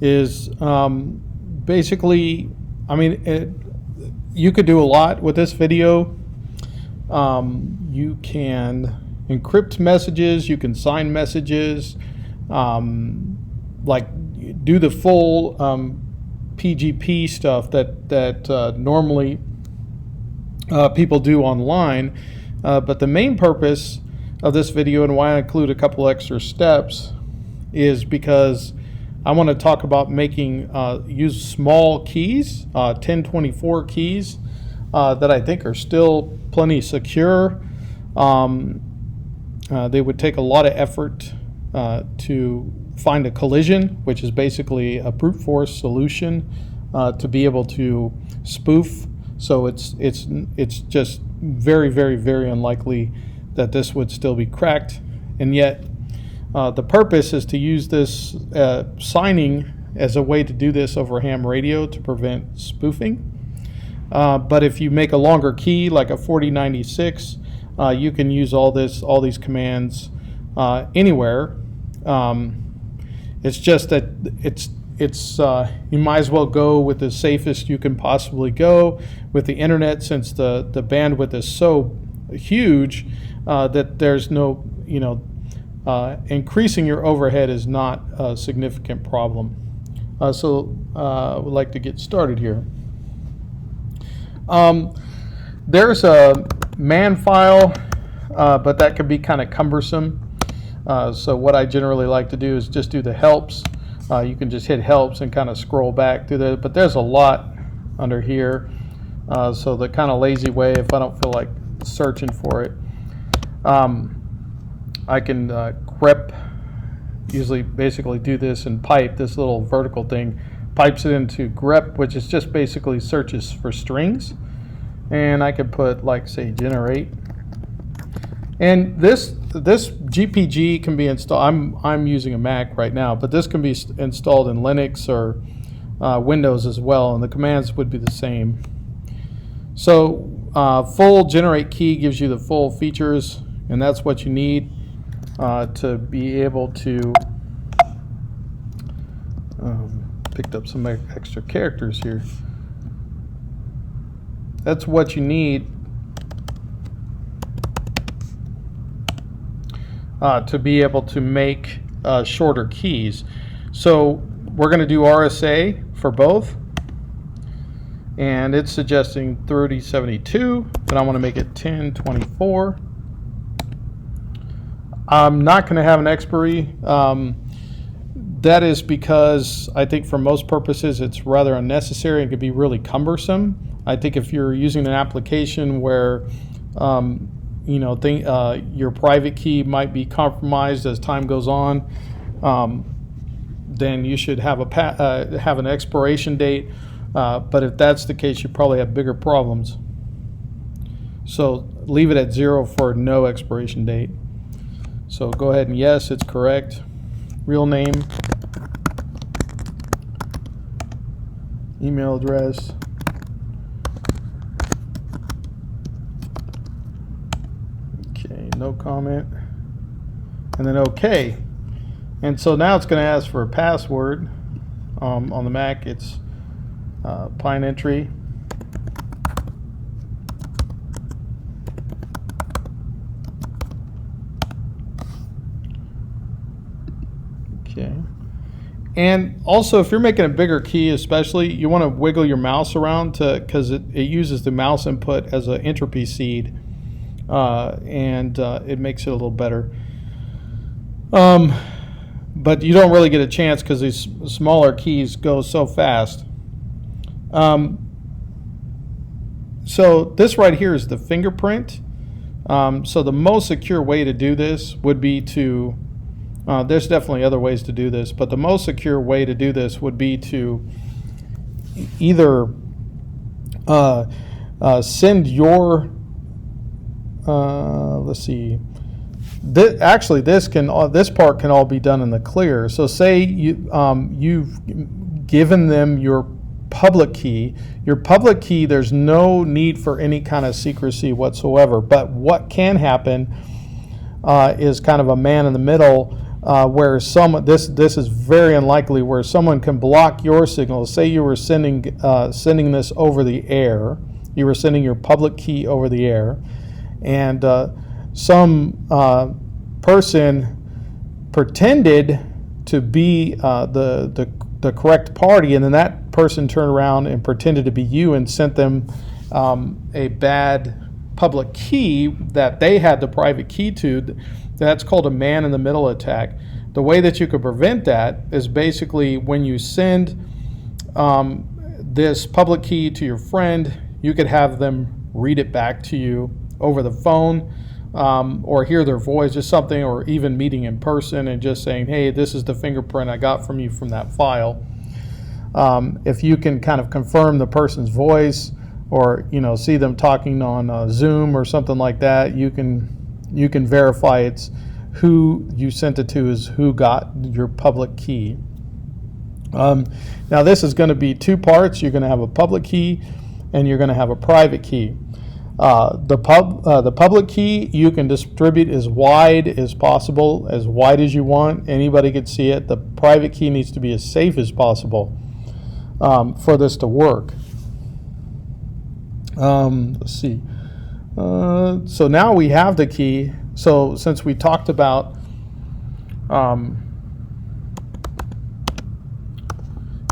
is basically, I mean, you could do a lot with this video. You can encrypt messages, you can sign messages, like do the full PGP stuff that normally people do online. But the main purpose of this video, and why I include a couple extra steps, is because I want to talk about making use small keys, 1024 keys, that I think are still plenty secure. They would take a lot of effort to find a collision, which is basically a brute force solution to be able to spoof. So it's just very, very, very unlikely that this would still be cracked. And yet the purpose is to use this signing as a way to do this over ham radio to prevent spoofing. But if you make a longer key, like a 4096, you can use all these commands anywhere. It's just that it's you might as well go with the safest you can possibly go with the internet, since the bandwidth is so huge that there's no, increasing your overhead is not a significant problem. So I would like to get started here. There's a man file, but that could be kind of cumbersome. So what I generally like to do is just do the helps. You can just hit helps and kind of scroll back through there, but there's a lot under here. So the kind of lazy way, if I don't feel like searching for it, I can grep, usually basically do this and pipe, this little vertical thing, pipes it into grep, which is just basically searches for strings. And I could put, like, say, generate. And this GnuPG can be installed. I'm using a Mac right now, but this can be installed in Linux or Windows as well, and the commands would be the same. So full generate key gives you the full features, and that's what you need to be able to picked up some extra characters here. That's what you need to be able to make shorter keys. So we're going to do RSA for both, and it's suggesting 3072, and I want to make it 1024. I'm not going to have an expiry. That is because I think for most purposes it's rather unnecessary and can be really cumbersome. I think if you're using an application where your private key might be compromised as time goes on, then you should have have an expiration date. But if that's the case, you probably have bigger problems. So leave it at 0 for no expiration date. So go ahead and yes, it's correct. Real name, email address. Okay, no comment. And then OK. And so now it's going to ask for a password. On the Mac, it's Pine Entry. Okay. And also, if you're making a bigger key especially, you want to wiggle your mouse around because it uses the mouse input as an entropy seed, and it makes it a little better. But you don't really get a chance because these smaller keys go so fast. So this right here is the fingerprint. So the most secure way to do this would be to there's definitely other ways to do this, but the most secure way to do this would be to either send your let's see, actually this part can all be done in the clear. So say you've given them your public key. Your public key, there's no need for any kind of secrecy whatsoever, but what can happen is kind of a man in the middle where this is very unlikely, where someone can block your signal. Say you were sending this over the air. You were sending your public key over the air, and some person pretended to be the correct party, and then that person turned around and pretended to be you and sent them a bad public key that they had the private key to. That's called a man-in-the-middle attack. The way that you could prevent that is basically when you send this public key to your friend, you could have them read it back to you over the phone, or hear their voice, just something, or even meeting in person and just saying, hey, this is the fingerprint I got from you from that file. If you can kind of confirm the person's voice, or see them talking on Zoom or something like that, you can verify it's who you sent it to is who got your public key. Now this is going to be two parts. You're going to have a public key and you're going to have a private key. The public key you can distribute as wide as possible, as wide as you want. Anybody can see it. The private key needs to be as safe as possible for this to work. Let's see. So now we have the key. So since we talked about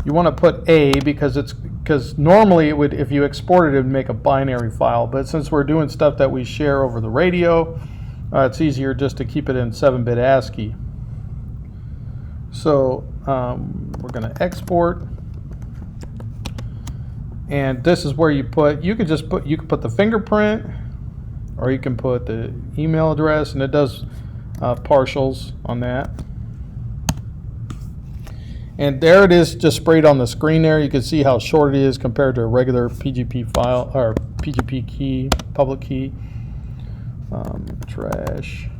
you want to put A because normally it would, if you export it, it would make a binary file. But since we're doing stuff that we share over the radio, it's easier just to keep it in 7-bit ASCII. So we're going to export. And this is where you could put the fingerprint, or you can put the email address, and it does partials on that. And there it is, just sprayed on the screen there. You can see how short it is compared to a regular PGP file, or PGP key, public key. Trash.asc.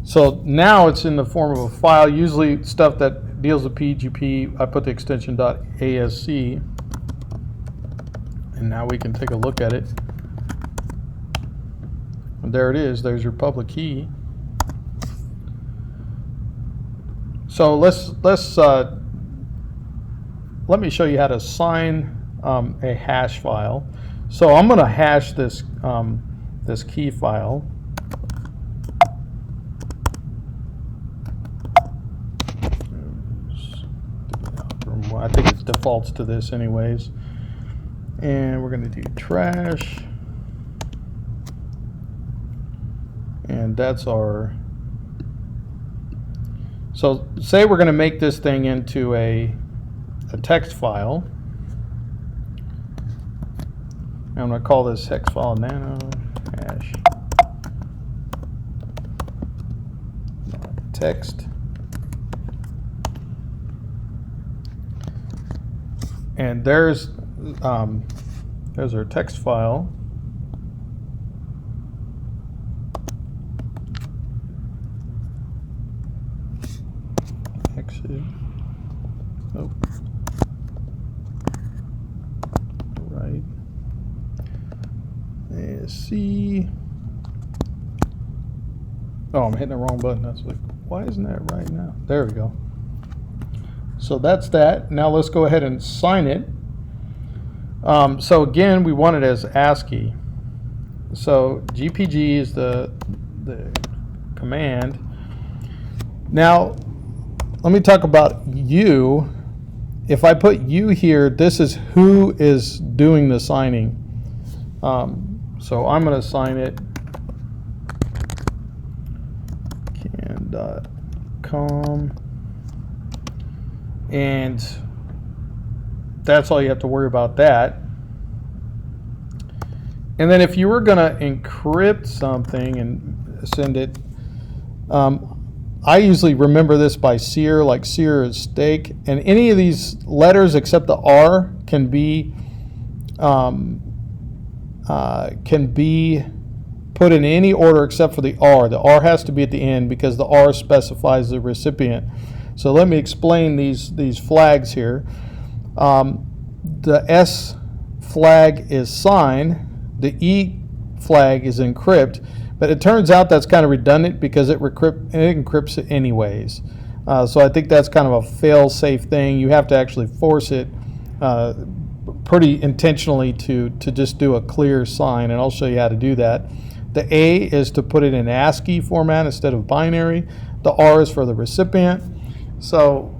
So now it's in the form of a file. Usually stuff that deals with PGP, I put the extension .asc, and now we can take a look at it. And there it is. There's your public key. So let me show you how to sign a hash file. So I'm going to hash this this key file. I think it defaults to this anyways. And we're going to do trash. And that's our... So say we're going to make this thing into a text file. I'm going to call this hex file nano hash text. And there's our text file. Exit. Oh. Right. ASC. Oh, I'm hitting the wrong button. That's like, why isn't that right now? There we go. So that's that. Now let's go ahead and sign it. So again, we want it as ASCII. So GPG is the command. Now let me talk about you. If I put you here, this is who is doing the signing. So I'm going to sign it. Can.com. And that's all you have to worry about that. And then if you were going to encrypt something and send it, I usually remember this by SEER, like SEER is steak. And any of these letters except the R can be put in any order except for the R. The R has to be at the end because the R specifies the recipient. So let me explain these flags here. The S flag is sign, the E flag is encrypt, But it turns out that's kind of redundant because it encrypts it anyways. So I think that's kind of a fail-safe thing. You have to actually force it pretty intentionally to just do a clear sign, and I'll show you how to do that. The A is to put it in ASCII format instead of binary. The R is for the recipient. So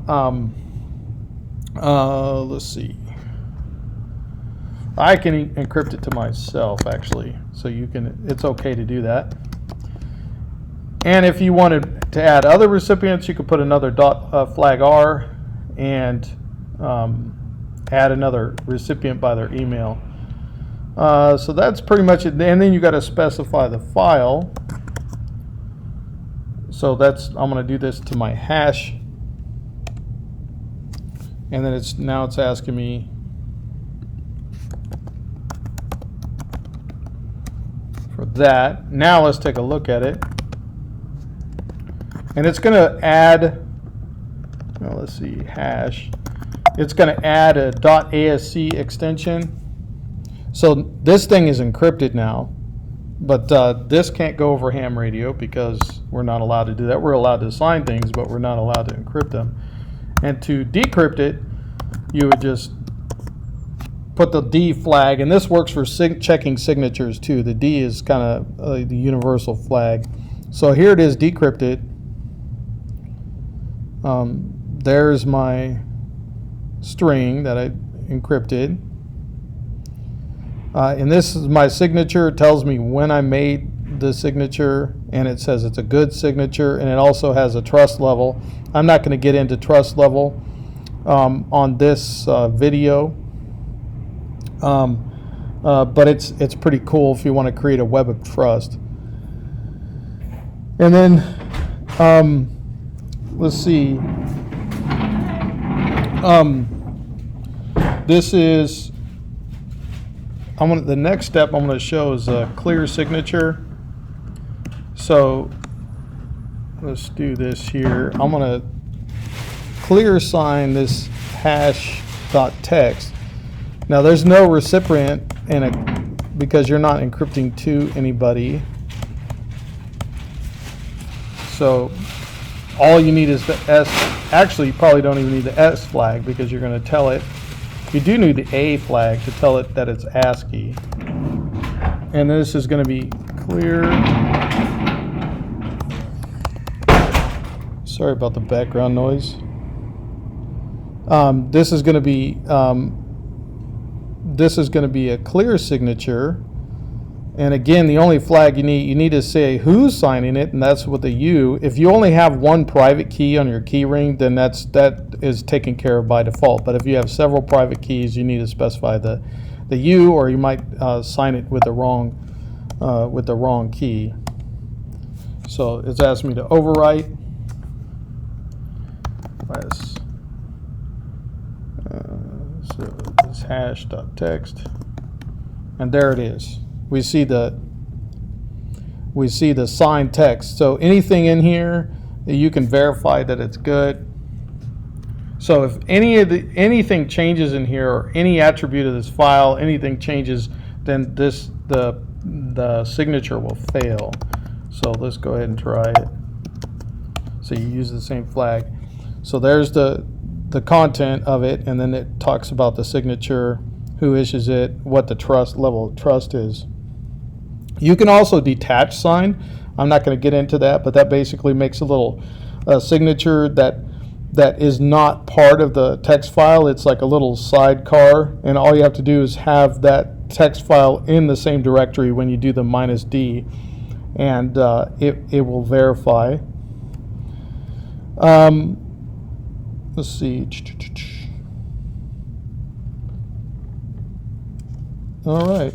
let's see. I can encrypt it to myself actually, so you can. It's okay to do that. And if you wanted to add other recipients, you could put another flag R and add another recipient by their email. So that's pretty much it. And then you got to specify the file. So I'm going to do this to my hash, and then now it's asking me for that. Now let's take a look at it. And it's going to add, well, let's see, hash. It's going to add a .asc extension. So this thing is encrypted now, but this can't go over ham radio because we're not allowed to do that. We're allowed to assign things, but we're not allowed to encrypt them. And to decrypt it, you would just put the D flag, and this works for checking signatures too. The D is kind of the universal flag. So here it is decrypted. There's my string that I encrypted. And this is my signature. It tells me when I made the signature, and it says it's a good signature, and it also has a trust level. I'm not going to get into trust level on this video, but it's pretty cool if you want to create a web of trust. And then let's see. This is. The next step I'm going to show is a clear signature. So let's do this here. I'm going to clear sign this hash.text. Now there's no recipient in it because you're not encrypting to anybody. So all you need is the S. Actually, you probably don't even need the S flag because you're going to tell it. You do need the A flag to tell it that it's ASCII. And this is going to be clear. Sorry about the background noise. This is going to be a clear signature. And again, the only flag you need to say who's signing it, and that's with the U. If you only have one private key on your key ring, then that is taken care of by default. But if you have several private keys, you need to specify the U, or you might sign it with the wrong key. So it's asked me to overwrite. So it's hash.text, and there it is. We see the signed text. So anything in here, you can verify that it's good. So if anything changes in here, or any attribute of this file, anything changes, then the signature will fail. So let's go ahead and try it. So you use the same flag. So there's the content of it, and then it talks about the signature, who issues it, what the trust level of trust is. You can also detach sign. I'm not going to get into that, but that basically makes a little signature that is not part of the text file. It's like a little sidecar, and all you have to do is have that text file in the same directory when you do the -D, and it will verify. Let's see. All right.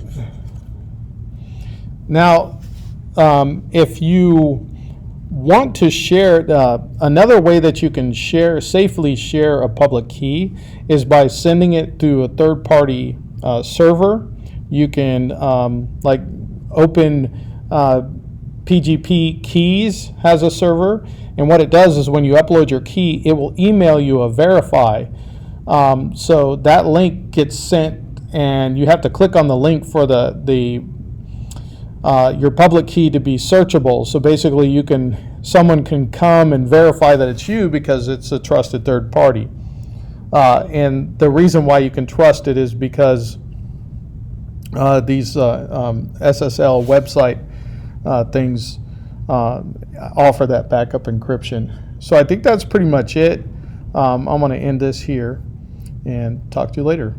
Now, if you want to share, another way that you can safely share a public key is by sending it to a third-party server. You can, like Open PGP Keys has a server, and what it does is when you upload your key, it will email you a verify. So that link gets sent, and you have to click on the link for the your public key to be searchable. So basically, someone can come and verify that it's you because it's a trusted third party. And the reason why you can trust it is because these SSL website things offer that backup encryption. So I think that's pretty much it. I'm going to end this here and talk to you later.